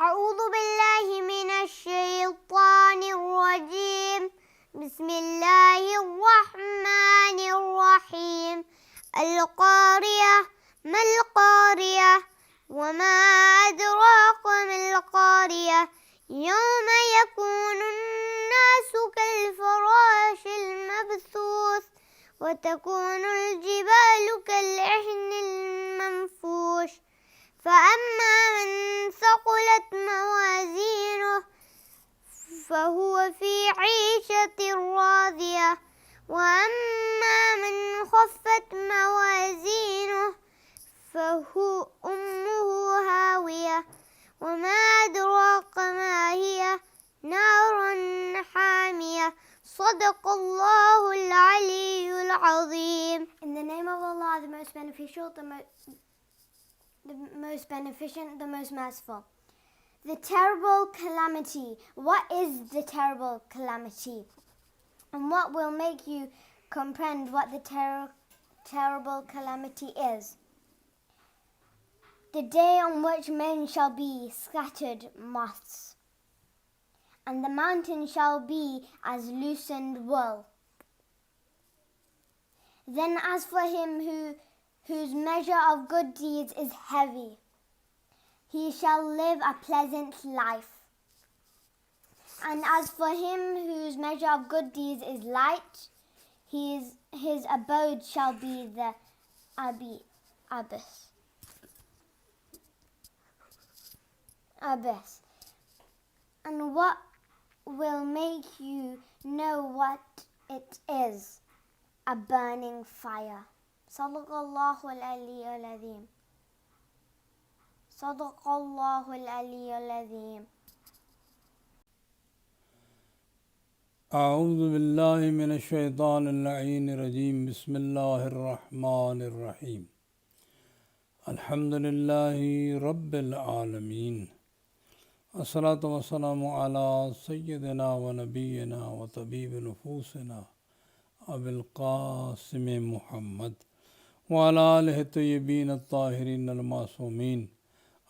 أعوذ بالله من الشيطان الرجيم. بسم الله الرحمن الرحيم. القارية ما القارية وما أدراك ما القارية يوم يكون الناس كالفراش المبثوث وتكون الجبال كالعهن المنفوش فأما من ثقلت موازينه فهو في عيشة راضية وأما من خفت موازينه فهو أمه هاوية وما أدراك ما هي نار حامية. صدق الله العلي العظيم. In the name of Allah, the most beneficial, the most beneficent, the most merciful. The terrible calamity. What is the terrible calamity? And what will make you comprehend what the terrible calamity is? The day on which men shall be scattered moths, and the mountain shall be as loosened wool. Then as for him whose measure of good deeds is heavy, he shall live a pleasant life. And as for him whose measure of good deeds is light, his abode shall be the abyss. And what will make you know what it is? A burning fire. Sadaqallahu al-aliyyul azim. Sadaqallahu al-aliyyul azim. أعوذ بالله من الشيطان اللعين الرجيم. بسم الله الرحمن الرحيم. الحمد لله رب العالمين. الصلاة والسلام على سيدنا ونبينا وطبيب نفوسنا أبي القاسم محمد وعلى آله الطيبين الطاهرين المعصومين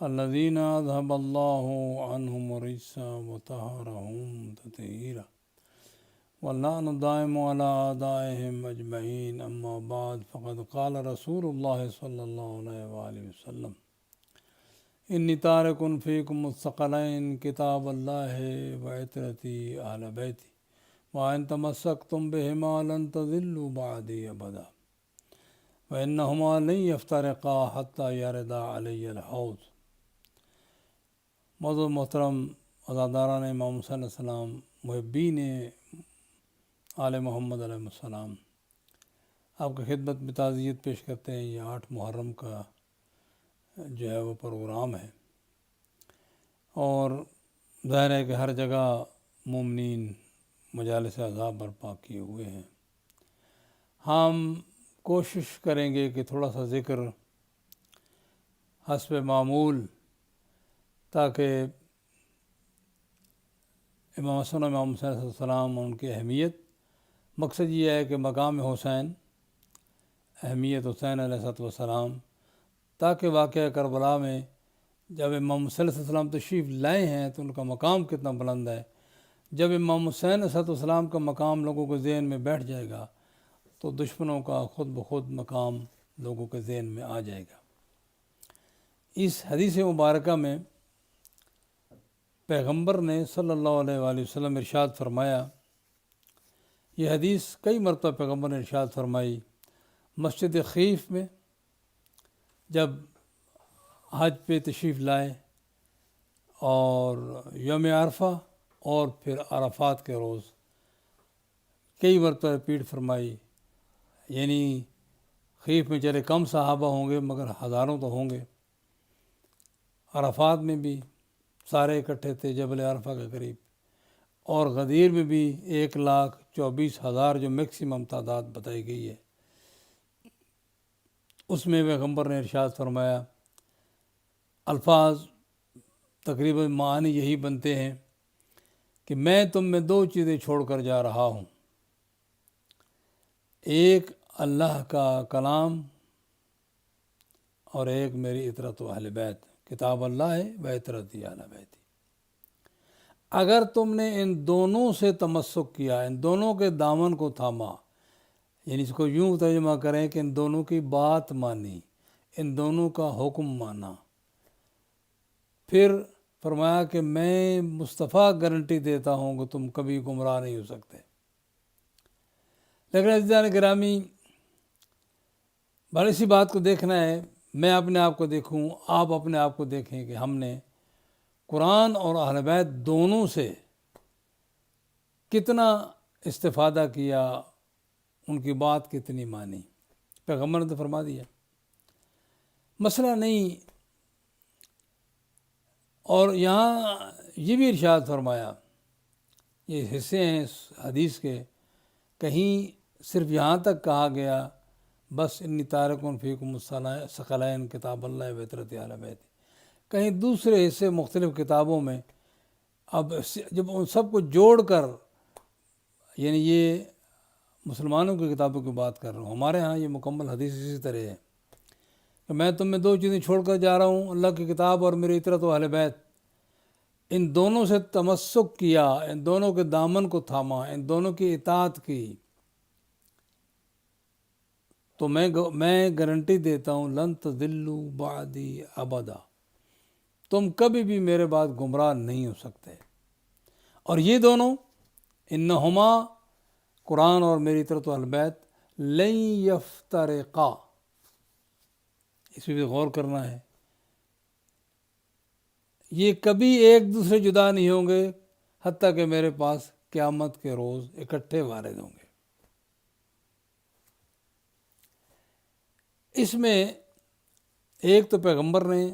الذين أذهب الله عنهم الرجس وطهرهم تطهيرا واللعن الدائم على أعدائهم أجمعين. أما بعد فقد قال رسول الله صلى الله عليه وآله وسلم إني تارك فيكم الثقلين كتاب الله وعترتي أهل بيتي وإن تمسكتم بهما لن تضلوا بعدي أبدا وإنهما لن يفترقا حتى يردا علي الحوض. معزز محترم عزاداران امام حسین علیہ السلام، محبین آل محمد علیہ السلام، آپ کی خدمت میں تعزیت پیش کرتے ہیں. یہ 8 محرم کا جو ہے وہ پروگرام ہے، اور ظاہر ہے کہ ہر جگہ مومنین مجالس عذاب برپا کیے ہوئے ہیں. ہم کوشش کریں گے کہ تھوڑا سا ذکر حسب معمول، تاکہ امام حسن و امام حسین علیہ السلام اور ان کی اہمیت، مقصد یہ ہے کہ مقام حسین، اہمیت حسین علیہ السلام، تاکہ واقعہ کربلا میں جب امام حسین علیہ السلام تشریف لائے ہیں تو ان کا مقام کتنا بلند ہے. جب امام حسین علیہ السلام کا مقام لوگوں کے ذہن میں بیٹھ جائے گا تو دشمنوں کا خود بخود مقام لوگوں کے ذہن میں آ جائے گا. اس حدیث مبارکہ میں پیغمبر نے صلی اللہ علیہ وآلہ وسلم ارشاد فرمایا، یہ حدیث کئی مرتبہ پیغمبر نے ارشاد فرمائی. مسجد خیف میں جب حج پہ تشریف لائے، اور یوم عرفہ اور پھر عرفات کے روز کئی مرتبہ ریپیٹ فرمائی. یعنی خیف میں چلے کم صحابہ ہوں گے مگر ہزاروں تو ہوں گے. عرفات میں بھی سارے اکٹھے تھے جبل عرفہ کے قریب، اور غدیر میں بھی 1,24,000 جو میکسیمم تعداد بتائی گئی ہے. اس میں پیغمبر نے ارشاد فرمایا، الفاظ تقریباً معنی یہی بنتے ہیں کہ میں تم میں 2 چیزیں چھوڑ کر جا رہا ہوں، ایک اللہ کا کلام اور ایک میری اطرت و اہل بیت. کتاب اللہ ہے و اطرت اہل بیتی. اگر تم نے ان دونوں سے تمسک کیا، ان دونوں کے دامن کو تھاما، یعنی اس کو یوں ترجمہ کریں کہ ان دونوں کی بات مانی، ان دونوں کا حکم مانا، پھر فرمایا کہ میں مصطفیٰ گارنٹی دیتا ہوں کہ تم کبھی گمراہ نہیں ہو سکتے۔ لیکن عزیزان گرامی، بڑی سی بات کو دیکھنا ہے، میں اپنے آپ کو دیکھوں، آپ اپنے آپ کو دیکھیں کہ ہم نے قرآن اور اہل بیت دونوں سے کتنا استفادہ کیا، ان کی بات کتنی مانی۔ پیغمبر نے تو فرما دیا، مسئلہ نہیں۔ اور یہاں یہ بھی ارشاد فرمایا، یہ حصے ہیں اس حدیث کے، کہیں صرف یہاں تک کہا گیا بس انی تارکن فیکم الثقلین کتاب اللہ و عترت اہل بیت، کہیں دوسرے حصے مختلف کتابوں میں اب جب ان سب کو جوڑ کر، یعنی یہ مسلمانوں کی کتابوں کی بات کر رہا ہوں، ہمارے ہاں یہ مکمل حدیث اسی طرح ہے کہ میں تم میں دو چیزیں چھوڑ کر جا رہا ہوں، اللہ کی کتاب اور میری عترت و اہل بیت، ان دونوں سے تمسک کیا، ان دونوں کے دامن کو تھاما، ان دونوں کی اطاعت کی، تو میں گارنٹی دیتا ہوں لن تضلوا بعدی ابدا، تم کبھی بھی میرے بعد گمراہ نہیں ہو سکتے۔ اور یہ دونوں انہما، قرآن اور میری عترت و اہل بیت، لن یفترقا، اس پہ بھی غور کرنا ہے، یہ کبھی ایک دوسرے جدا نہیں ہوں گے حتیٰ کہ میرے پاس قیامت کے روز اکٹھے وارد ہوں گے۔ اس میں ایک تو پیغمبر نے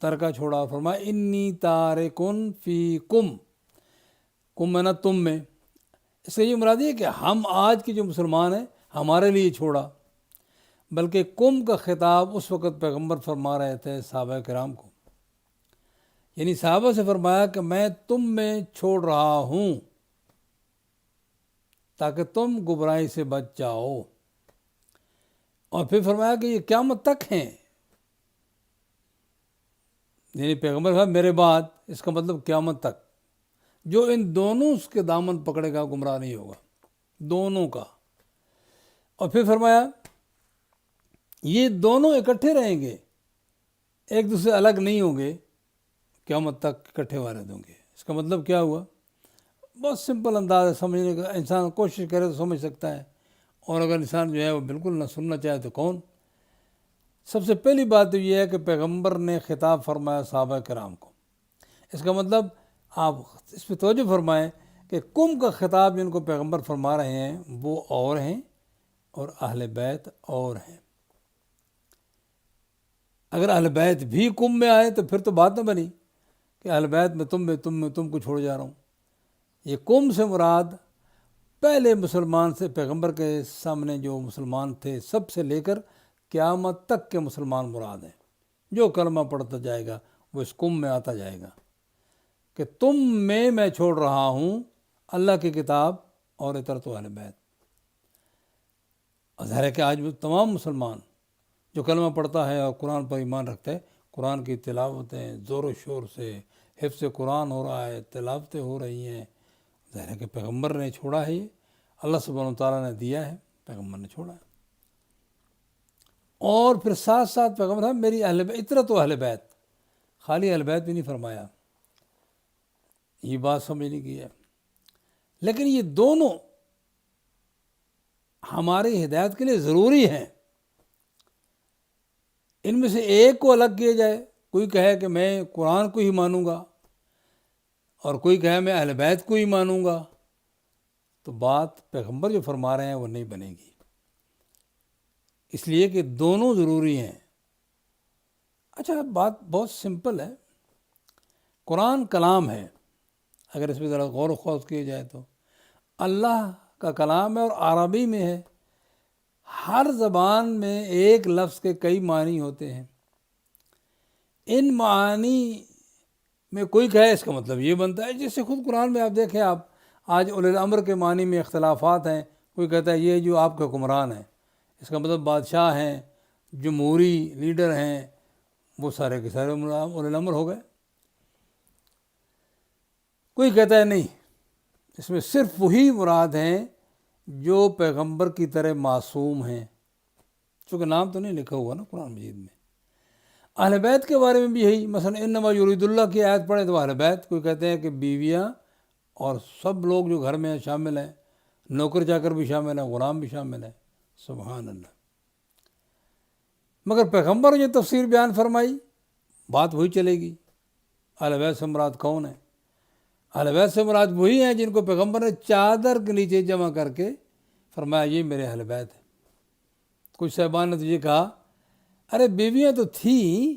ترکہ چھوڑا، فرمایا انی تارکن فیکم، کم میں نا تم میں، اس سے یہ مراد ہے کہ ہم آج کے جو مسلمان ہیں ہمارے لیے چھوڑا، بلکہ کم کا خطاب اس وقت پیغمبر فرما رہے تھے صحابہ کرام کو، یعنی صحابہ سے فرمایا کہ میں تم میں چھوڑ رہا ہوں تاکہ تم گمراہی سے بچ جاؤ، اور پھر فرمایا کہ یہ قیامت تک ہیں، یعنی پیغمبر صاحب میرے بعد، اس کا مطلب قیامت تک، جو ان دونوں کے دامن پکڑے گا گمراہ نہیں ہوگا، دونوں کا۔ اور پھر فرمایا یہ دونوں اکٹھے رہیں گے، ایک دوسرے الگ نہیں ہوں گے، قیامت تک اکٹھے وارد ہوں گے۔ اس کا مطلب کیا ہوا؟ بہت سمپل انداز ہے سمجھنے کا، انسان کوشش کرے تو سمجھ سکتا ہے، اور اگر انسان جو ہے وہ بالکل نہ سننا چاہے تو کون۔ سب سے پہلی بات تو یہ ہے کہ پیغمبر نے خطاب فرمایا صحابہ کرام کو، اس کا مطلب آپ اس پہ توجہ فرمائیں کہ کم کا خطاب جن کو پیغمبر فرما رہے ہیں وہ اور ہیں، اور اہل بیت اور ہیں۔ اگر اہل بیت بھی کم میں آئے تو پھر تو بات نہ بنی کہ اہل بیت میں تم کو چھوڑ جا رہا ہوں۔ یہ کم سے مراد پہلے مسلمان سے، پیغمبر کے سامنے جو مسلمان تھے سب سے لے کر قیامت تک کے مسلمان مراد ہیں، جو کلمہ پڑھتا جائے گا وہ اس کم میں آتا جائے گا کہ تم میں چھوڑ رہا ہوں اللہ کی کتاب اور عترت و اہل بیت۔ ظاہر ہے کہ آج وہ تمام مسلمان جو کلمہ پڑھتا ہے اور قرآن پر ایمان رکھتا ہے، قرآن کی تلاوتیں زور و شور سے، حفظ قرآن ہو رہا ہے، تلاوتیں ہو رہی ہیں، ظاہر ہے کہ پیغمبر نے چھوڑا ہے، یہ اللہ سبحانہ و تعالیٰ نے دیا ہے، پیغمبر نے چھوڑا ہے۔ اور پھر ساتھ ساتھ پیغمبر صاحب میری عترت و اہل بیت، خالی اہل بیت بھی نہیں فرمایا، یہ بات سمجھنے کی ہے۔ لیکن یہ دونوں ہماری ہدایت کے لیے ضروری ہیں، ان میں سے ایک کو الگ کیا جائے، کوئی کہے کہ میں قرآن کو ہی مانوں گا اور کوئی کہے میں اہل بیت کو ہی مانوں گا، تو بات پیغمبر جو فرما رہے ہیں وہ نہیں بنے گی، اس لیے کہ دونوں ضروری ہیں۔ اچھا، بات بہت سمپل ہے، قرآن کلام ہے، اگر اس پہ ذرا غور و خوض کیا جائے تو اللہ کا کلام ہے اور عربی میں ہے، ہر زبان میں ایک لفظ کے کئی معنی ہوتے ہیں، ان معانی میں کوئی کہے اس کا مطلب یہ بنتا ہے، جیسے خود قرآن میں آپ دیکھیں، آپ آج اولی الامر کے معنی میں اختلافات ہیں، کوئی کہتا ہے یہ جو آپ کے حکمران ہیں، اس کا مطلب بادشاہ ہیں، جمہوری لیڈر ہیں، وہ سارے کے سارے اولی الامر ہو گئے۔ کوئی کہتا ہے نہیں، اس میں صرف وہی مراد ہیں جو پیغمبر کی طرح معصوم ہیں، چونکہ نام تو نہیں لکھا ہوا نا قرآن مجید میں۔ اہل بیت کے بارے میں بھی یہی، مثلا انما یرید اللہ کی آیت پڑھیں تو اہل بیت، کوئی کہتے ہیں کہ بیویاں اور سب لوگ جو گھر میں شامل ہیں، نوکر چاکر بھی شامل ہیں، غلام بھی شامل ہیں، سبحان اللہ۔ مگر پیغمبر نے جو تفسیر بیان فرمائی بات وہی چلے گی۔ اہل بیت سے مراد کون ہے؟ اہل بیت سے مراد وہی ہیں جن کو پیغمبر نے چادر کے نیچے جمع کر کے فرمایا یہ میرے اہل بیت ہیں۔ کچھ صاحبان نے تو یہ کہا ارے بیویاں تو تھیں،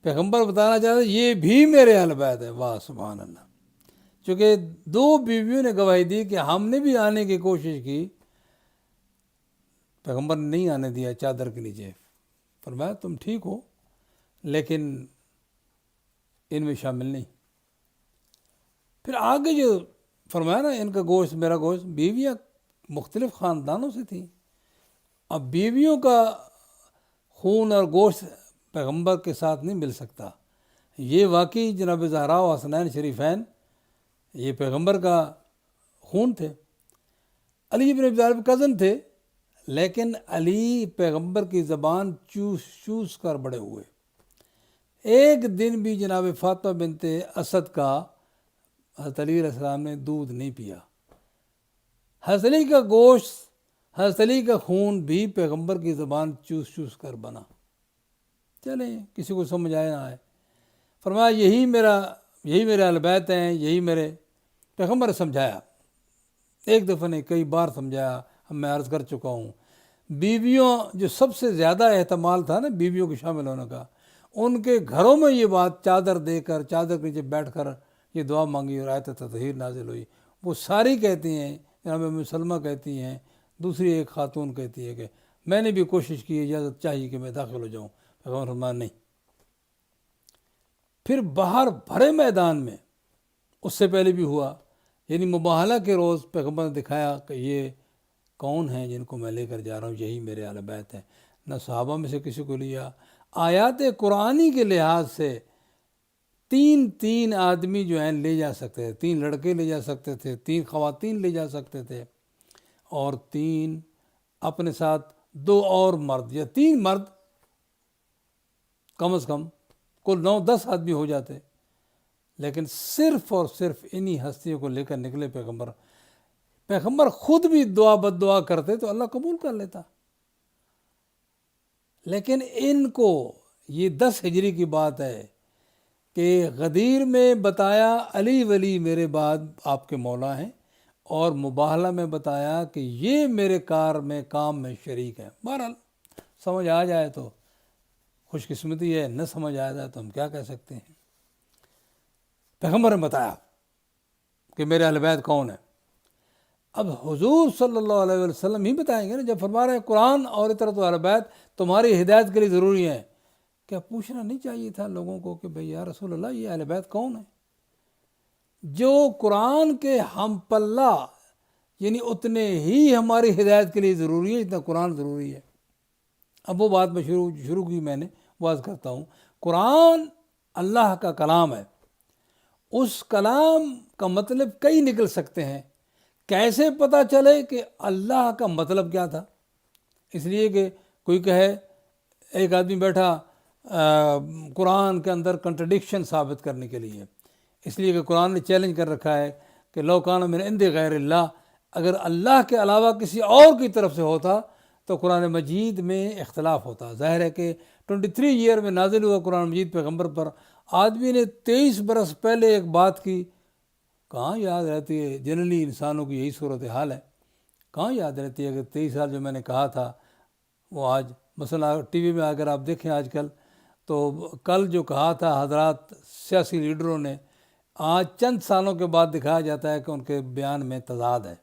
پیغمبر بتانا چاہتے یہ بھی میرے اہل بیت ہے۔ واہ سبحان اللہ، چونکہ دو بیویوں نے گواہی دی کہ ہم نے بھی آنے کی کوشش کی، پیغمبر نے نہیں آنے دیا چادر کے نیچے، فرمایا تم ٹھیک ہو لیکن ان میں شامل نہیں۔ پھر آگے جو فرمایا نا ان کا گوشت میرا گوشت، بیویاں مختلف خاندانوں سے تھیں، اب بیویوں کا خون اور گوشت پیغمبر کے ساتھ نہیں مل سکتا۔ یہ واقعی جناب زہرا و حسنین شریفین یہ پیغمبر کا خون تھے، علی بن ابی طالب کزن تھے، لیکن علی پیغمبر کی زبان چوس کر بڑے ہوئے۔ ایک دن بھی جناب فاطمہ بنت اسد کا حضرت علی علیہ السلام نے دودھ نہیں پیا۔ حضرت علی کا گوشت، حضرت علی کا خون بھی پیغمبر کی زبان چوس کر بنا۔ چلیں کسی کو سمجھ آئے نہ آئے، فرمایا یہی میرے اہل بیت ہیں، یہی میرے۔ پیغمبر نے سمجھایا، ایک دفعہ نہیں کئی بار سمجھایا، میں عرض کر چکا ہوں۔ بیویوں جو سب سے زیادہ احتمال تھا نا بیویوں کے شامل ہونے کا، ان کے گھروں میں یہ بات چادر دے کر، چادر کے نیچے بیٹھ کر یہ دعا مانگی اور آیت تطہیر نازل ہوئی۔ وہ ساری کہتی ہیں، جناب ام سلمہ کہتی ہیں، دوسری ایک خاتون کہتی ہے کہ میں نے بھی کوشش کی، اجازت چاہیے کہ میں داخل ہو جاؤں، پیغمبر فرمایا نہیں۔ پھر باہر بھرے میدان میں اس سے پہلے بھی ہوا، یعنی مباہلہ کے روز پیغمبر نے دکھایا کہ یہ کون ہیں جن کو میں لے کر جا رہا ہوں، یہی میرے اہل بیت ہیں۔ نہ صحابہ میں سے کسی کو لیا۔ آیات قرآنی کے لحاظ سے تین آدمی جو ہیں لے جا سکتے تھے، 3 لڑکے لے جا سکتے تھے، 3 خواتین لے جا سکتے تھے، اور 3 اپنے ساتھ 2 اور مرد، یا 3 مرد کم از کم، کل 9-10 آدمی ہو جاتے، لیکن صرف اور صرف انہی ہستیوں کو لے کر نکلے پیغمبر خود بھی بد دعا کرتے تو اللہ قبول کر لیتا، لیکن ان کو یہ 10 ہجری کی بات ہے کہ غدیر میں بتایا علی ولی میرے بعد آپ کے مولا ہیں، اور مباہلہ میں بتایا کہ یہ میرے کام میں شریک ہیں۔ بہرحال سمجھ آ جائے تو خوش قسمتی ہے، نہ سمجھ آ جائے تو ہم کیا کہہ سکتے ہیں۔ پیغمبر نے بتایا کہ میرے اہل بیت کون ہیں۔ اب حضور صلی اللہ علیہ وسلم ہی بتائیں گے نا، جب فرما رہے ہیں قرآن اور اطاعت اہل بیت تمہاری ہدایت کے لیے ضروری ہے، کیا پوچھنا نہیں چاہیے تھا لوگوں کو کہ بھئی یا رسول اللہ یہ اہل بیت کون ہیں؟ جو قرآن کے ہم پلہ، یعنی اتنے ہی ہماری ہدایت کے لیے ضروری ہے جتنا قرآن ضروری ہے۔ اب وہ بات میں شروع کی میں نے، واضح کرتا ہوں۔ قرآن اللہ کا کلام ہے، اس کلام کا مطلب کئی نکل سکتے ہیں، کیسے پتہ چلے کہ اللہ کا مطلب کیا تھا؟ اس لیے کہ کوئی کہے، ایک آدمی بیٹھا قرآن کے اندر کنٹرڈکشن ثابت کرنے کے لیے، اس لیے کہ قرآن نے چیلنج کر رکھا ہے کہ لو کان من عند غیر اللہ، اگر اللہ کے علاوہ کسی اور کی طرف سے ہوتا تو قرآن مجید میں اختلاف ہوتا۔ ظاہر ہے کہ 23 ایئر میں نازل ہوا قرآن مجید پیغمبر پر، آدمی نے 23 برس پہلے ایک بات کی، کہاں یاد رہتی ہے؟ جنرلی انسانوں کی یہی صورتحال ہے، کہاں یاد رہتی ہے کہ 23 سال جو میں نے کہا تھا وہ آج، مثلا ٹی وی میں اگر آپ دیکھیں آج کل تو کل جو کہا تھا حضرات سیاسی لیڈروں نے، آج چند سالوں کے بعد دکھایا جاتا ہے کہ ان کے بیان میں تضاد ہے،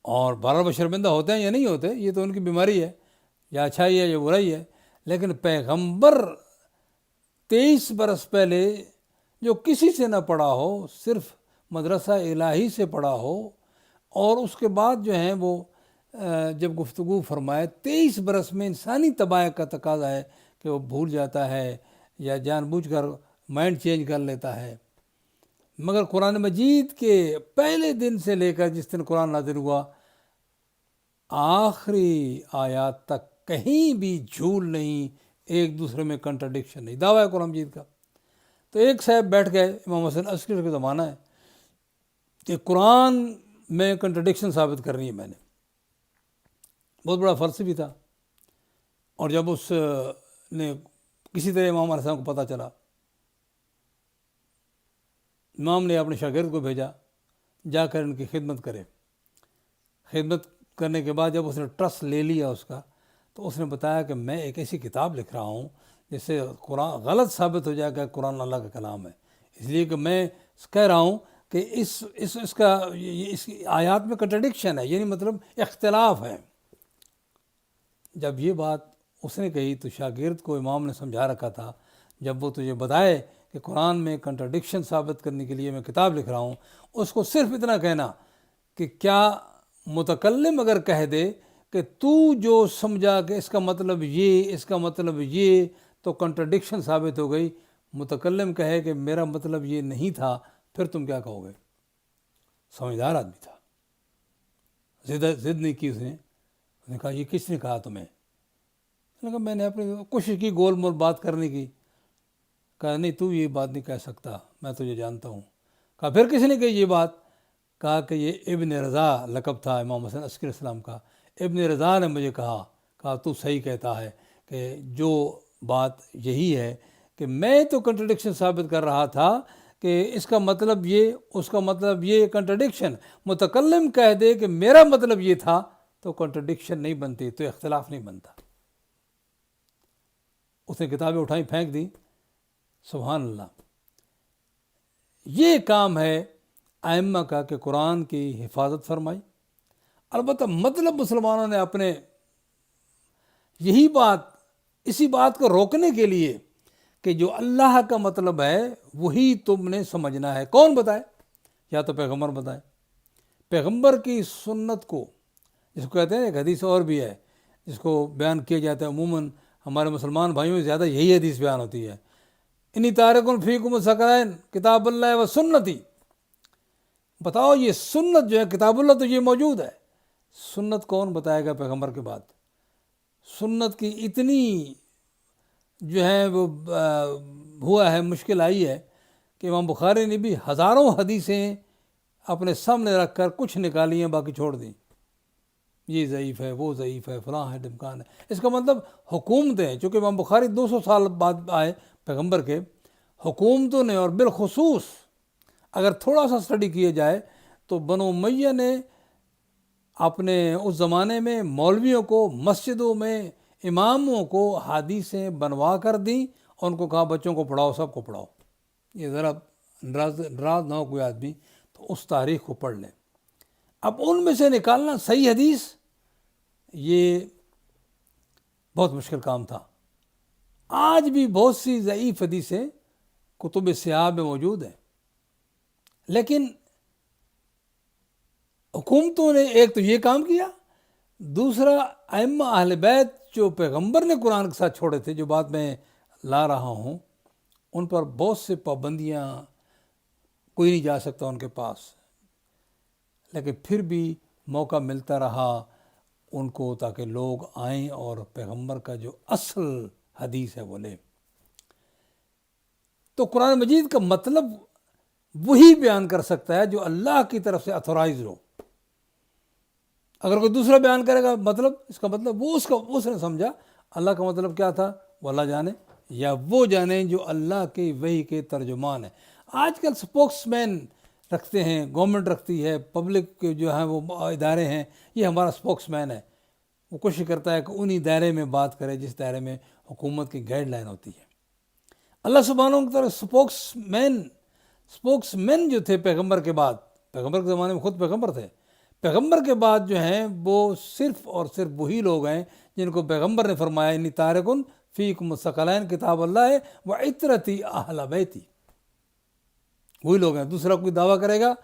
اور بہرحال وہ شرمندہ ہوتے ہیں یا نہیں ہوتے، یہ تو ان کی بیماری ہے، یا اچھائی ہے یا برائی ہے، لیکن پیغمبر 23 برس پہلے جو کسی سے نہ پڑھا ہو، صرف مدرسہ الہی سے پڑھا ہو، اور اس کے بعد جو ہیں وہ جب گفتگو فرمائے، 23 برس میں انسانی طباع کا تقاضا ہے کہ وہ بھول جاتا ہے یا جان بوجھ کر مائنڈ چینج کر لیتا ہے، مگر قرآن مجید کے پہلے دن سے لے کر جس دن قرآن نازل ہوا آخری آیات تک کہیں بھی جھول نہیں، ایک دوسرے میں کنٹرڈکشن نہیں، دعویٰ ہے قرآن مجید کا۔ تو ایک صاحب بیٹھ گئے، امام حسن عسکری کا زمانہ ہے، کہ قرآن میں کنٹرڈکشن ثابت کرنی ہے میں نے، بہت بڑا فلسفی تھا۔ اور جب اس نے کسی طرح امام علیہ السلام کو پتہ چلا، امام نے اپنے شاگرد کو بھیجا جا کر ان کی خدمت کرے۔ خدمت کرنے کے بعد جب اس نے ٹرسٹ لے لیا اس کا، تو اس نے بتایا کہ میں ایک ایسی کتاب لکھ رہا ہوں جس سے قرآن غلط ثابت ہو جائے گا قرآن اللہ کا کلام ہے، اس لیے کہ میں کہہ رہا ہوں کہ اس کی آیات میں کنٹرڈکشن ہے، یعنی مطلب اختلاف ہے۔ جب یہ بات اس نے کہی تو شاگرد کو امام نے سمجھا رکھا تھا، جب وہ تجھے بتائے کہ قرآن میں کنٹرڈکشن ثابت کرنے کے لیے میں کتاب لکھ رہا ہوں، اس کو صرف اتنا کہنا کہ کیا متکلم اگر کہہ دے کہ تو جو سمجھا کہ اس کا مطلب یہ، اس کا مطلب یہ، تو کنٹرڈکشن ثابت ہو گئی۔ متکلم کہے کہ میرا مطلب یہ نہیں تھا، پھر تم کیا کہو گے؟ سمجھدار آدمی تھا، ضد نہیں کی اس نے کہا یہ کس نے کہا تمہیں؟ میں نے کہا میں نے اپنی کوشش کی گول مول بات کرنے کی۔ کہا نہیں تو یہ بات نہیں کہہ سکتا، میں تجھے جانتا ہوں۔ کہا پھر کس نے کہی یہ بات؟ کہا کہ یہ ابن رضا لقب تھا امام حسن عسکری السلام کا، ابن رضا نے مجھے کہا تو صحیح کہتا ہے کہ جو بات یہی ہے کہ میں تو کنٹرڈکشن ثابت کر رہا تھا کہ اس کا مطلب یہ، اس کا مطلب یہ، کنٹرڈکشن۔ متکلم کہہ دے کہ میرا مطلب یہ تھا تو کنٹرڈکشن نہیں بنتی، تو اختلاف نہیں بنتا۔ اس نے کتابیں اٹھائیں پھینک دی۔ سبحان اللہ، یہ کام ہے ائمہ کا کہ قرآن کی حفاظت فرمائی۔ البتہ مطلب مسلمانوں نے اپنے یہی بات، اسی بات کو روکنے کے لیے کہ جو اللہ کا مطلب ہے وہی تم نے سمجھنا ہے۔ کون بتائے؟ یا تو پیغمبر بتائے۔ پیغمبر کی سنت کو، جس کو کہتے ہیں ایک حدیث اور بھی ہے جس کو بیان کیا جاتا ہے، عموماً ہمارے مسلمان بھائیوں سے زیادہ یہی حدیث بیان ہوتی ہے، انی تارکن فیکم الثقلین کتاب اللہ و سنتی۔ بتاؤ یہ سنت جو ہے، کتاب اللہ تو یہ موجود ہے، سنت کون بتائے گا پیغمبر کے بعد؟ سنت کی اتنی جو ہے وہ ہوا ہے، مشکل آئی ہے کہ امام بخاری نے بھی ہزاروں حدیثیں اپنے سامنے رکھ کر کچھ نکالی ہیں، باقی چھوڑ دیں۔ یہ ضعیف ہے، وہ ضعیف ہے، فلاں ہے، ڈمکان ہے۔ اس کا مطلب حکومتیں، چونکہ امام بخاری 200 سال بعد آئے پیغمبر کے، حکومتوں نے، اور بالخصوص اگر تھوڑا سا اسٹڈی کیا جائے تو بنو امیہ نے اپنے اس زمانے میں مولویوں کو، مسجدوں میں اماموں کو حدیثیں بنوا کر دیں، اور ان کو کہا بچوں کو پڑھاؤ، سب کو پڑھاؤ۔ یہ ذرا ناراض نہ ہو کوئی آدمی تو اس تاریخ کو پڑھ لیں۔ اب ان میں سے نکالنا صحیح حدیث یہ بہت مشکل کام تھا۔ آج بھی بہت سی ضعیف حدیثیں کتب سیاح میں موجود ہیں، لیکن حکومتوں نے ایک تو یہ کام کیا، دوسرا ائمہ اہل بیت جو پیغمبر نے قرآن کے ساتھ چھوڑے تھے، جو بات میں لا رہا ہوں، ان پر بہت سے پابندیاں، کوئی نہیں جا سکتا ان کے پاس، لیکن پھر بھی موقع ملتا رہا ان کو تاکہ لوگ آئیں اور پیغمبر کا جو اصل حدیث ہے وہ لیں۔ تو قرآن مجید کا مطلب وہی بیان کر سکتا ہے جو اللہ کی طرف سے اتھورائز ہو۔ اگر کوئی دوسرا بیان کرے گا مطلب، اس کا مطلب وہ اس نے سمجھا اللہ کا مطلب کیا تھا وہ اللہ جانے، یا وہ جانے جو اللہ کی وحی کے ترجمان ہیں۔ آج کل سپوکس مین رکھتے ہیں، گورنمنٹ رکھتی ہے، پبلک کے جو ہیں وہ ادارے ہیں، یہ ہمارا سپوکس مین ہے، وہ کوشش کرتا ہے کہ انہی دائرے میں بات کرے جس دائرے میں حکومت کی گائیڈ لائن ہوتی ہے۔ اللہ سبحانہ کی طرف سپوکس مین جو تھے پیغمبر کے بعد، پیغمبر کے زمانے میں خود پیغمبر تھے، پیغمبر کے بعد جو ہیں وہ صرف اور صرف وہی لوگ ہیں جن کو پیغمبر نے فرمایا انی تارکن فیکم الثقلین کتاب اللہ و عترتی اہل بیتی۔ وہی لوگ ہیں، دوسرا کوئی دعویٰ کرے گا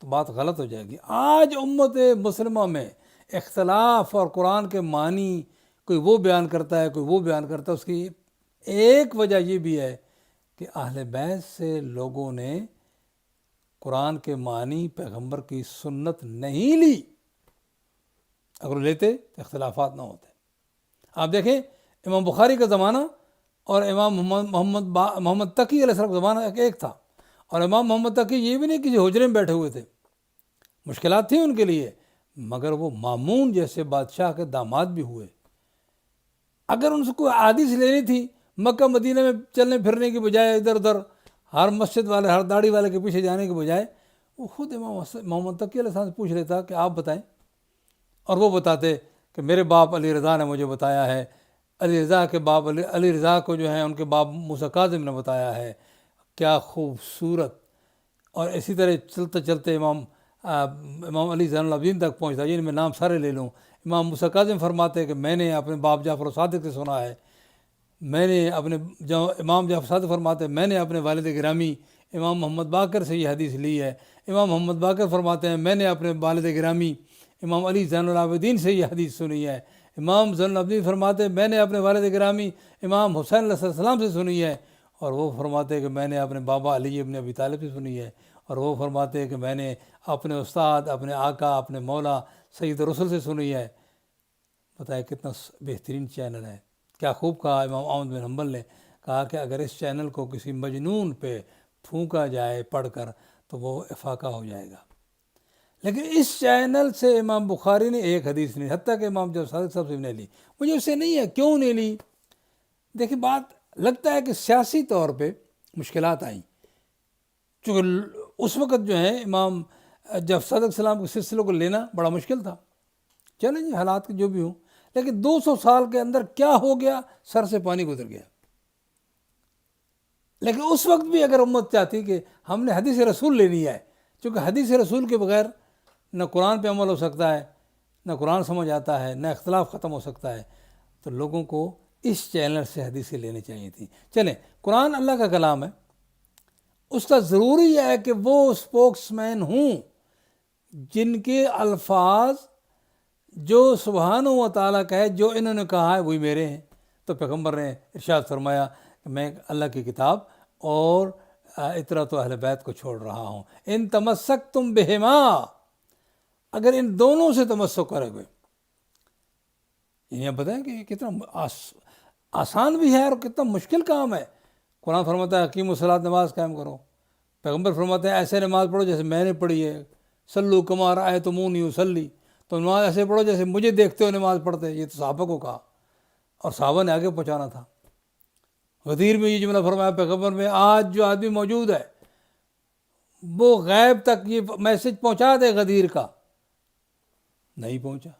تو بات غلط ہو جائے گی۔ آج امت مسلمہ میں اختلاف اور قرآن کے معنی کوئی وہ بیان کرتا ہے، کوئی وہ بیان کرتا ہے، اس کی ایک وجہ یہ بھی ہے کہ اہل بیت سے لوگوں نے قرآن کے معنی پیغمبر کی سنت نہیں لی. اگر لیتے تو اختلافات نہ ہوتے. آپ دیکھیں امام بخاری کا زمانہ اور امام محمد تقی علیہ السلام کا زمانہ ایک تھا. اور امام محمد تقی یہ بھی نہیں کسی حجرے میں بیٹھے ہوئے تھے, مشکلات تھیں ان کے لیے, مگر وہ مامون جیسے بادشاہ کے داماد بھی ہوئے. اگر ان سے کوئی حدیث لینی تھی مکہ مدینہ میں چلنے پھرنے کی بجائے, ادھر ادھر ہر مسجد والے ہر داڑھی والے کے پیچھے جانے کے بجائے, وہ خود امام محمد تقی علیہ السلام سے پوچھ لیتا کہ آپ بتائیں, اور وہ بتاتے کہ میرے باپ علی رضا نے مجھے بتایا ہے, علی رضا کے باپ علی رضا کو جو ہے ان کے باپ موسیٰ کاظم نے بتایا ہے. کیا خوبصورت. اور اسی طرح چلتے چلتے امام علی زین العابدین تک پہنچتا. جن میں نام سارے لے لوں. امام موسیٰ کاظم فرماتے کہ میں نے اپنے باپ جعفر صادق سے سنا ہے, میں نے اپنے امام جعفر صادق فرماتے میں نے اپنے والد گرامی امام محمد باقر سے یہ حدیث لی ہے. امام محمد باقر فرماتے ہیں میں نے اپنے والد گرامی امام علی زین العابدین سے یہ حدیث سنی ہے. امام زین العابدین فرماتے ہیں میں نے اپنے والد گرامی امام حسین علیہ السلام سے سنی ہے. اور وہ فرماتے ہیں کہ میں نے اپنے بابا علی ابن ابی طالب سے سنی ہے. اور وہ فرماتے ہیں کہ میں نے اپنے استاد, اپنے آقا, اپنے مولا سید رسول سے سنی ہے. بتائے کتنا بہترین چینل ہے. کیا خوب کہا امام احمد بن حنبل نے, کہا کہ اگر اس چینل کو کسی مجنون پہ پھونکا جائے پڑھ کر تو وہ افاقہ ہو جائے گا. لیکن اس چینل سے امام بخاری نے ایک حدیث نہیں, حتیٰ کہ امام جعفر صادق صاحب سے نہیں لی. مجھے اس سے نہیں ہے, کیوں نہیں لی؟ دیکھیں بات لگتا ہے کہ سیاسی طور پہ مشکلات آئیں, چونکہ اس وقت جو ہے امام جعفر صادق السلام کے سلسلوں کو لینا بڑا مشکل تھا. چلیں جی حالات جو بھی ہوں, لیکن 200 سال کے اندر کیا ہو گیا, سر سے پانی گزر گیا. لیکن اس وقت بھی اگر امت چاہتی کہ ہم نے حدیث رسول لینی ہے, چونکہ حدیث رسول کے بغیر نہ قرآن پہ عمل ہو سکتا ہے, نہ قرآن سمجھ آتا ہے, نہ اختلاف ختم ہو سکتا ہے, تو لوگوں کو اس چینل سے حدیثیں لینی چاہیے تھیں. چلیں, قرآن اللہ کا کلام ہے, اس کا ضروری ہے کہ وہ اسپوکس مین ہوں جن کے الفاظ جو سبحانہ و تعالیٰ کا ہے, جو انہوں نے کہا ہے وہی میرے ہیں. تو پیغمبر نے ارشاد فرمایا کہ میں اللہ کی کتاب اور اطرۃ اہل بیت کو چھوڑ رہا ہوں. ان تمسکتم بہما, اگر ان دونوں سے تمسک کرے گے. یعنی آپ بتائیں کہ یہ کتنا آسان بھی ہے اور کتنا مشکل کام ہے. قرآن فرماتا ہے حکیم الصلاۃ, نماز قائم کرو. پیغمبر فرماتے ہیں ایسے نماز پڑھو جیسے میں نے پڑھی ہے. صلو کما رأیتمونی اصلی, تو نماز ایسے پڑھو جیسے مجھے دیکھتے ہو نماز پڑھتے. یہ تو صحابہ کو کہا اور صحابہ نے آگے پہنچانا تھا. غدیر میں یہ جملہ فرمایا پیغمبر میں, آج جو آدمی موجود ہے وہ غیب تک یہ میسج پہنچا دے غدیر کا, نہیں پہنچا.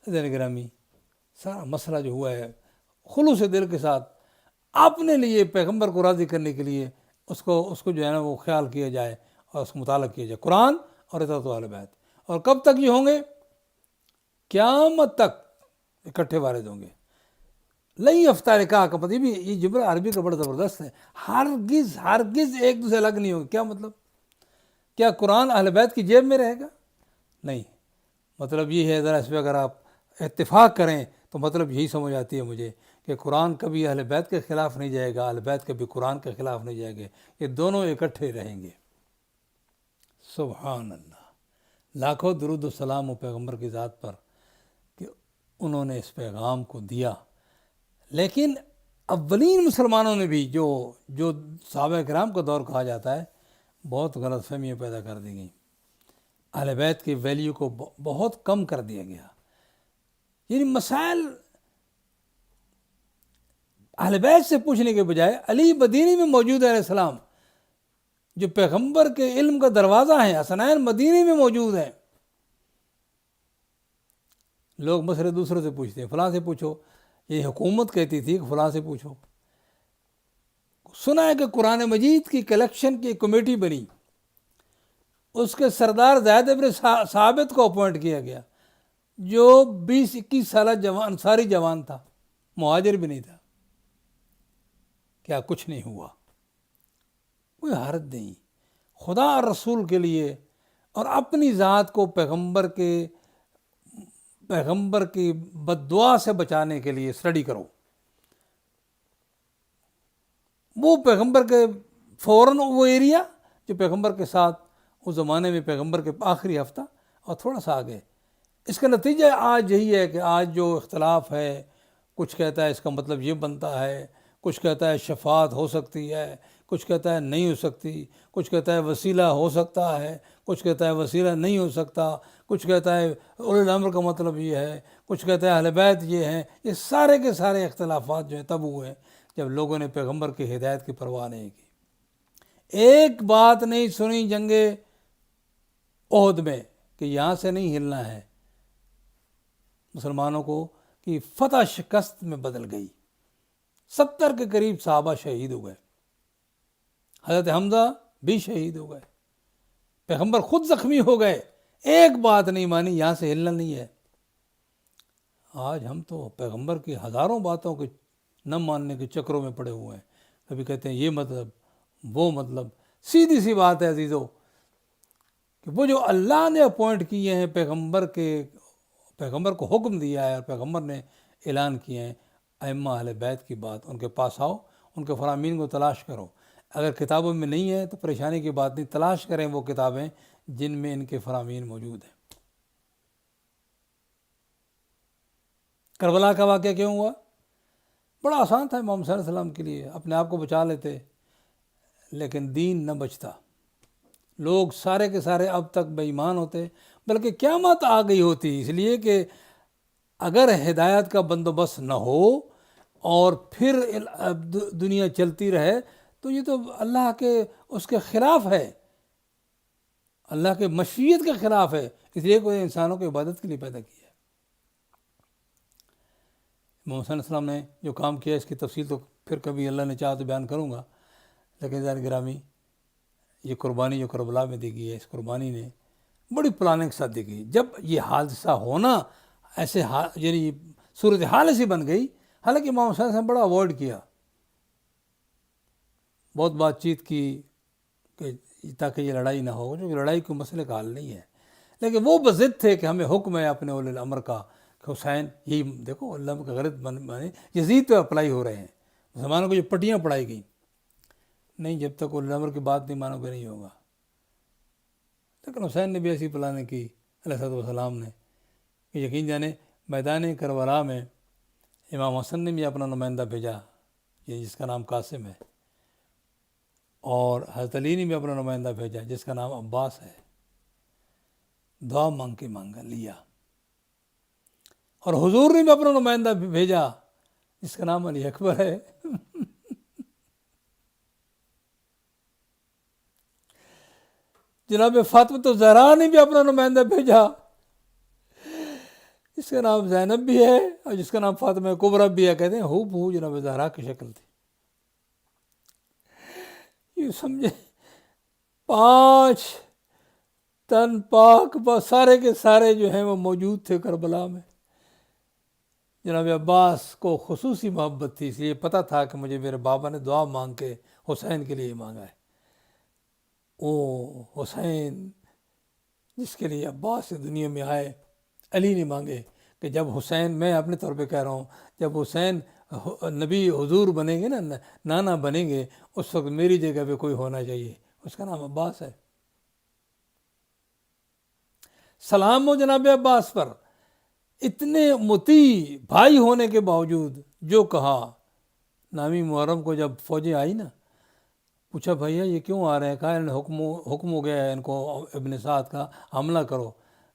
حضرت گرامی, سارا مسئلہ جو ہوا ہے خلوص دل کے ساتھ اپنے لیے پیغمبر کو راضی کرنے کے لیے اس کو جو ہے نا وہ خیال کیا جائے اور اس کو مطالعہ کیا جائے, قرآن اور اطاعت اہل بیت. اور کب تک یہ ہوں گے؟ قیامت تک اکٹھے وارد ہوں گے. لئی افتارکا کا پتہ بھی, یہ جملہ عربی کا بڑا زبردست ہے. ہرگز ایک دوسرے الگ نہیں ہوگے. کیا مطلب؟ کیا قرآن اہل بیت کی جیب میں رہے گا؟ نہیں. مطلب یہ ہے, ذرا اس پہ اگر آپ اتفاق کریں تو مطلب یہی سمجھ آتی ہے مجھے کہ قرآن کبھی اہل بیت کے خلاف نہیں جائے گا, اہل بیت کبھی قرآن کے خلاف نہیں جائے گے. یہ دونوں اکٹھے رہیں گے. سبحان اللہ. لاکھوں درود و سلام و پیغمبر کی ذات پر کہ انہوں نے اس پیغام کو دیا. لیکن اولین مسلمانوں نے بھی جو صحابہ کرام کا دور کہا جاتا ہے, بہت غلط فہمیاں پیدا کر دی گئیں. اہل بیت کی ویلیو کو بہت کم کر دیا گیا. یعنی مسائل اہل بیت سے پوچھنے کے بجائے علی مدینی میں موجود ہے علیہ السلام, جو پیغمبر کے علم کا دروازہ ہیں, حسنین مدینی میں موجود ہیں. لوگ مسئلے دوسروں سے پوچھتے ہیں, فلاں سے پوچھو. یہ حکومت کہتی تھی کہ فلاں سے پوچھو. سنا ہے کہ قرآن مجید کی کلیکشن کی کمیٹی بنی, اس کے سردار زید بن ثابت کو اپوائنٹ کیا گیا, جو 20-21 سالہ جوان, ساری جوان تھا, مہاجر بھی نہیں تھا. کیا کچھ نہیں ہوا؟ کوئی حرج نہیں. خدا اور رسول کے لیے اور اپنی ذات کو پیغمبر کی بد دعا سے بچانے کے لیے اسٹڈی کرو. وہ پیغمبر کے فوراً وہ ایریا جو پیغمبر کے ساتھ اس زمانے میں پیغمبر کے آخری ہفتہ اور تھوڑا سا آگے. اس کا نتیجہ آج یہی ہے کہ آج جو اختلاف ہے، کچھ کہتا ہے اس کا مطلب یہ بنتا ہے، کچھ کہتا ہے شفاعت ہو سکتی ہے، کچھ کہتا ہے نہیں ہو سکتی، کچھ کہتا ہے وسیلہ ہو سکتا ہے، کچھ کہتا ہے وسیلہ نہیں ہو سکتا، کچھ کہتا ہے اولی الامر کا مطلب یہ ہے، کچھ کہتا ہے اہل بیت یہ ہیں. یہ سارے کے سارے اختلافات جو ہیں تب ہوئے جب لوگوں نے پیغمبر کی ہدایت کی پرواہ نہیں کی. ایک بات نہیں سنی جنگ احد میں کہ یہاں سے نہیں ہلنا ہے. مسلمانوں کو کی فتح شکست میں بدل گئی. 70 کے قریب صحابہ شہید ہو گئے. حضرت حمزہ بھی شہید ہو گئے. پیغمبر خود زخمی ہو گئے. ایک بات نہیں مانی، یہاں سے ہلنا نہیں ہے. آج ہم تو پیغمبر کی ہزاروں باتوں کے نہ ماننے کے چکروں میں پڑے ہوئے ہیں. کبھی کہتے ہیں یہ مطلب، وہ مطلب. سیدھی سی بات ہے عزیزو کہ وہ جو اللہ نے اپوائنٹ کیے ہیں پیغمبر کو حکم دیا ہے اور پیغمبر نے اعلان کیے ہیں، ائمہ اہل بیت کی بات، ان کے پاس آؤ، ان کے فرامین کو تلاش کرو. اگر کتابوں میں نہیں ہے تو پریشانی کی بات نہیں، تلاش کریں وہ کتابیں جن میں ان کے فرامین موجود ہیں. کربلا کا واقعہ کیوں ہوا؟ بڑا آسان تھا امام حسین علیہ السلام کے لیے، اپنے آپ کو بچا لیتے، لیکن دین نہ بچتا. لوگ سارے کے سارے اب تک بے ایمان ہوتے، بلکہ قیامت آ گئی ہوتی. اس لیے کہ اگر ہدایت کا بندوبست نہ ہو اور پھر دنیا چلتی رہے تو یہ تو اللہ کے اس کے خلاف ہے، اللہ کے مشیت کے خلاف ہے. اس لیے کوئی انسانوں کو عبادت کے لیے پیدا کیا ہے. محمد صلی اللہ علیہ وسلم نے جو کام کیا اس کی تفصیل تو پھر کبھی اللہ نے چاہا تو بیان کروں گا، لیکن ذرا گرامی یہ قربانی جو کربلا میں دی گئی ہے، اس قربانی نے بڑی پلاننگ کے ساتھ دی گئی. جب یہ حادثہ ہونا ایسے یعنی صورتحال ایسی بن گئی، حالانکہ امام حسین نے بڑا اوائڈ کیا، بہت بات چیت کی کہ تاکہ یہ لڑائی نہ ہو، جو لڑائی کوئی مسئلے کا حل نہیں ہے. لیکن وہ بضد تھے کہ ہمیں حکم ہے اپنے اولی الامر کا کہ حسین، یہی دیکھو اللہ کا غلط بنے یزید پہ اپلائی ہو رہے ہیں. مسلمانوں کو جو پٹیاں پڑھائی گئیں، نہیں جب تک اولی الامر کی بات نہیں مانو گے نہیں ہوگا. لیکن حسین نے بھی ایسی پلاننگ کی علیہ السلام نے کہ یقین جانے میدان کربلا میں امام حسن نے بھی اپنا نمائندہ بھیجا، یہ جس کا نام قاسم ہے، اور حضرت علی نے بھی اپنا نمائندہ بھیجا جس کا نام عباس ہے. دعا مانگ کے مانگا لیا. اور حضور نے بھی اپنا نمائندہ بھیجا جس کا نام علی اکبر ہے. جناب فاطمہ الزہرا نے بھی اپنا نمائندہ بھیجا جس کا نام زینب بھی ہے اور جس کا نام فاطمہ کبریٰ بھی ہے. کہتے ہیں ہو جناب زہرا کی شکل تھی. یہ سمجھے 5 تن پاک سارے کے سارے جو ہیں وہ موجود تھے کربلا میں. جناب عباس کو خصوصی محبت تھی، اس لیے پتہ تھا کہ مجھے میرے بابا نے دعا مانگ کے حسین کے لیے مانگا ہے. او حسین جس کے لیے عباس سے دنیا میں آئے، علی نے مانگے کہ جب حسین، میں اپنے طور پہ کہہ رہا ہوں، جب حسین نبی حضور بنیں گے نا، نانا بنیں گے، اس وقت میری جگہ پہ کوئی ہونا چاہیے، اس کا نام عباس ہے. سلام ہو جناب عباس پر. اتنے مطیع بھائی ہونے کے باوجود جو کہا. نامی محرم کو جب فوجیں آئی نا، پوچھا بھیا یہ کیوں آ رہے ہیں؟ کہا حکم ہو گیا ہے ان کو ابن سعد کا حملہ کرو.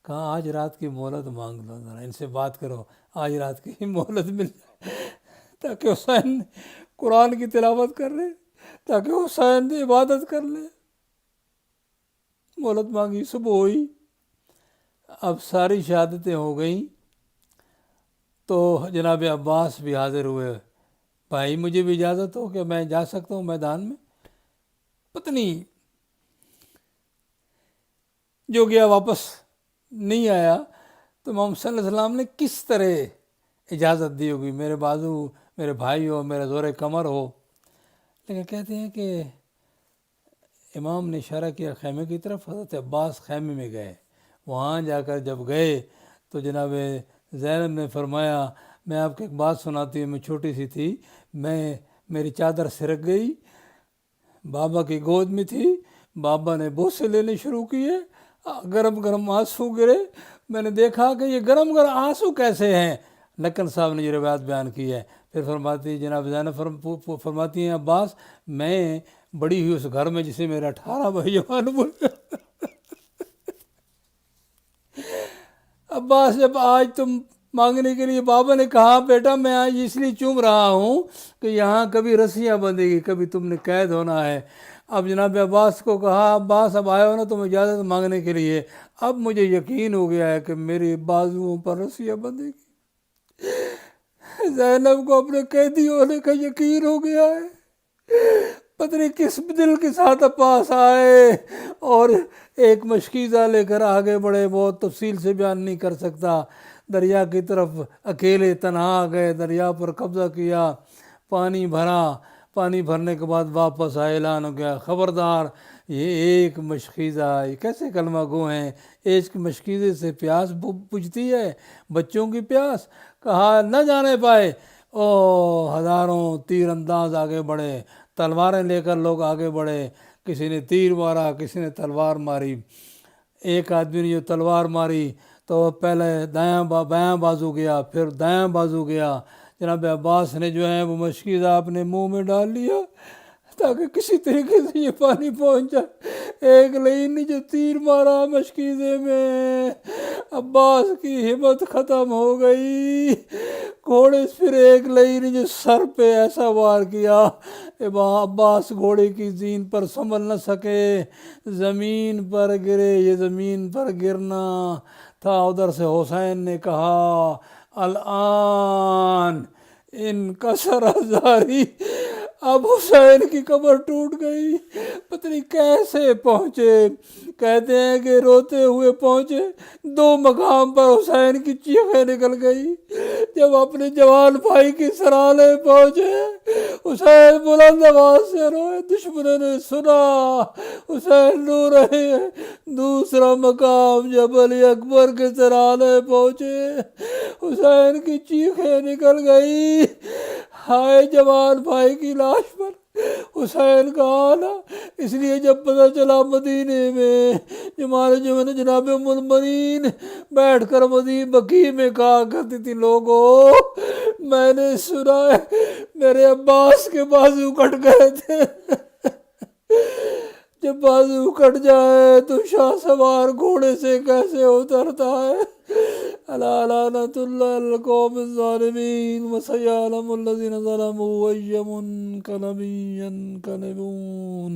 کہا آج رات کی مہلت مانگ لو، ذرا ان سے بات کرو، آج رات کی مہلت مل جائے تاکہ حسین قرآن کی تلاوت کر لے، تاکہ حسین عبادت کر لے. مہلت مانگی، صبح ہوئی، اب ساری شہادتیں ہو گئیں تو جناب عباس بھی حاضر ہوئے. بھائی مجھے بھی اجازت ہو کہ میں جا سکتا ہوں میدان میں؟ پتنی جو گیا واپس نہیں آیا. تو محمد صلی اللہ علیہ وسلم نے کس طرح اجازت دی ہوگی؟ میرے بازو، میرے بھائی ہو، میرے زور کمر ہو. لیکن کہتے ہیں کہ امام نے اشارہ کیا خیمے کی طرف. حضرت عباس خیمے میں گئے. وہاں جا کر جب گئے تو جناب زینب نے فرمایا میں آپ کو ایک بات سناتی ہوں، میں چھوٹی سی تھی، میری چادر سرک گئی، بابا کی گود میں تھی، بابا نے بوسے لینے شروع کیے، گرم گرم آنسو گرے۔ میں نے دیکھا کہ یہ گرم گرم آنسو کیسے ہیں۔ نقل صاحب نے یہ روایت بیان کی ہے۔ پھر فرماتی جناب زینب فرماتی ہیں عباس میں بڑی ہوئی اس گھر میں جسے میرے 18 بھائی بول عباس جب آج تم مانگنے کے لیے، بابا نے کہا بیٹا میں آج اس لیے چوم رہا ہوں کہ یہاں کبھی رسیاں بندھے گی، کبھی تم نے قید ہونا ہے۔ اب جناب عباس کو کہا عباس اب آئے ہو نا تم اجازت مانگنے کے لیے، اب مجھے یقین ہو گیا ہے کہ میری بازوؤں پر رسیاں بندھے گی۔ زینب کو اپنے قیدی ہونے کا یقین ہو گیا ہے۔ پتہ نہیں کس دل کے ساتھ عباس آئے اور ایک مشکیزہ لے کر آگے بڑھے، بہت تفصیل سے بیان نہیں کر سکتا۔ دریا کی طرف اکیلے تنہا گئے، دریا پر قبضہ کیا، پانی بھرا، پانی بھرنے کے بعد واپس آئے، اعلان ہو گیا خبردار یہ ایک مشکیزہ، یہ کیسے کلمہ گو ہیں، ایک مشکیزے سے پیاس بجھتی ہے، بچوں کی پیاس، کہا نہ جانے پائے۔ او ہزاروں تیر انداز آگے بڑھے، تلواریں لے کر لوگ آگے بڑھے، کسی نے تیر مارا، کسی نے تلوار ماری۔ ایک آدمی نے جو تلوار ماری تو پہلے بایاں بازو گیا، پھر دایاں بازو گیا۔ جناب عباس نے جو ہے وہ مشکیزہ اپنے منہ میں ڈال لیا تاکہ کسی طریقے سے یہ پانی پہنچ جائے۔ ایک لئی نے جو تیر مارا مشکیزے میں، عباس کی ہمت ختم ہو گئی۔ گھوڑے پھر ایک لئی نے جو سر پہ ایسا وار کیا، عباس گھوڑے کی زین پر سنبھل نہ سکے، زمین پر گرے۔ یہ زمین پر گرنا تھا۔ ادھر سے حسین نے کہا الآن انکسر زاری، اب حسین کی کمر ٹوٹ گئی۔ پتہ نہیں کیسے پہنچے، کہتے ہیں کہ روتے ہوئے پہنچے، 2 مقام پر حسین کی چیخیں نکل گئی۔ جب اپنے جوان بھائی کی سرانے پہنچے، حسین بلند آواز سے روئے، دشمنوں نے سنا حسین رو رہے ہیں۔ دوسرا مقام جب علی اکبر کے سرانے پہنچے، حسین کی چیخیں نکل گئی۔ ہائے جوان بھائی کی لاش پر حسین کا آنا۔ اس لیے جب پتہ چلا مدینے میں جناب ام المؤمنین بیٹھ کر بقیع میں کہا کرتی تھی لوگوں میں نے سنا ہے میرے عباس کے بازو کٹ گئے تھے۔ جب بازو کٹ جائے تو شاہ سوار گھوڑے سے کیسے اترتا ہے۔ الا لعنۃ اللہ علی القوم الظالمین وسیعلم الذین ظلموا ای منقلب ینقلبون۔